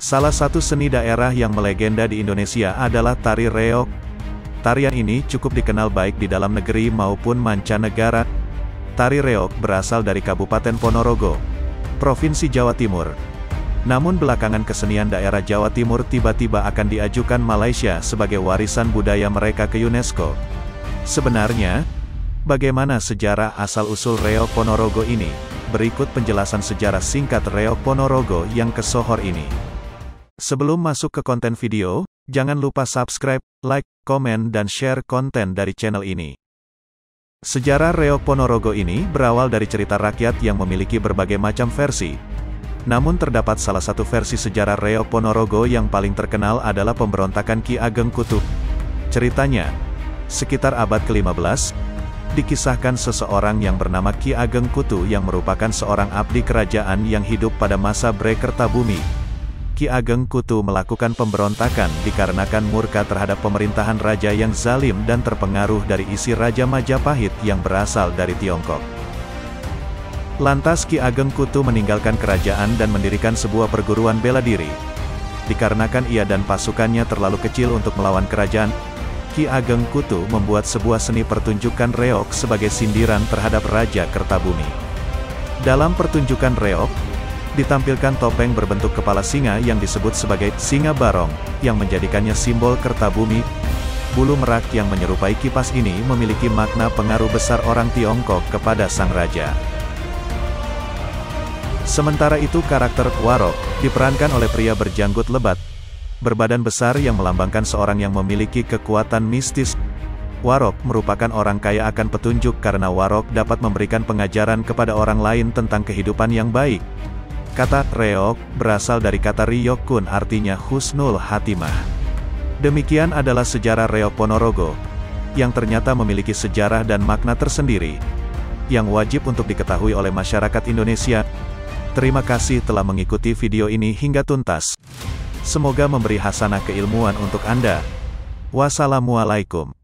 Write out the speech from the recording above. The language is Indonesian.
Salah satu seni daerah yang melegenda di Indonesia adalah tari reog. Tarian ini cukup dikenal baik di dalam negeri maupun mancanegara. Tari reog berasal dari Kabupaten Ponorogo, Provinsi Jawa Timur. Namun belakangan kesenian daerah Jawa Timur tiba-tiba akan diajukan Malaysia sebagai warisan budaya mereka ke UNESCO. Sebenarnya, bagaimana sejarah asal-usul reog Ponorogo ini? Berikut penjelasan sejarah singkat reog Ponorogo yang kesohor ini. Sebelum masuk ke konten video, jangan lupa subscribe, like, komen dan share konten dari channel ini. Sejarah reog Ponorogo ini berawal dari cerita rakyat yang memiliki berbagai macam versi. Namun terdapat salah satu versi sejarah reog Ponorogo yang paling terkenal adalah pemberontakan Ki Ageng Kutu. Ceritanya, sekitar abad ke-15, dikisahkan seseorang yang bernama Ki Ageng Kutu yang merupakan seorang abdi kerajaan yang hidup pada masa Bre-Kertabumi. Ki Ageng Kutu melakukan pemberontakan dikarenakan murka terhadap pemerintahan raja yang zalim dan terpengaruh dari isi Raja Majapahit yang berasal dari Tiongkok. Lantas Ki Ageng Kutu meninggalkan kerajaan dan mendirikan sebuah perguruan bela diri. Dikarenakan ia dan pasukannya terlalu kecil untuk melawan kerajaan, Ki Ageng Kutu membuat sebuah seni pertunjukan reog sebagai sindiran terhadap Raja Kertabumi. Dalam pertunjukan reog, ditampilkan topeng berbentuk kepala singa yang disebut sebagai singa barong, yang menjadikannya simbol Kertabumi. Bulu merak yang menyerupai kipas ini memiliki makna pengaruh besar orang Tiongkok kepada sang raja. Sementara itu karakter Warog diperankan oleh pria berjanggut lebat, berbadan besar yang melambangkan seorang yang memiliki kekuatan mistis. Warog merupakan orang kaya akan petunjuk karena Warog dapat memberikan pengajaran kepada orang lain tentang kehidupan yang baik. Kata reog berasal dari kata riyokun artinya husnul hatimah. Demikian adalah sejarah reog Ponorogo, yang ternyata memiliki sejarah dan makna tersendiri, yang wajib untuk diketahui oleh masyarakat Indonesia. Terima kasih telah mengikuti video ini hingga tuntas. Semoga memberi hasanah keilmuan untuk Anda. Wassalamualaikum.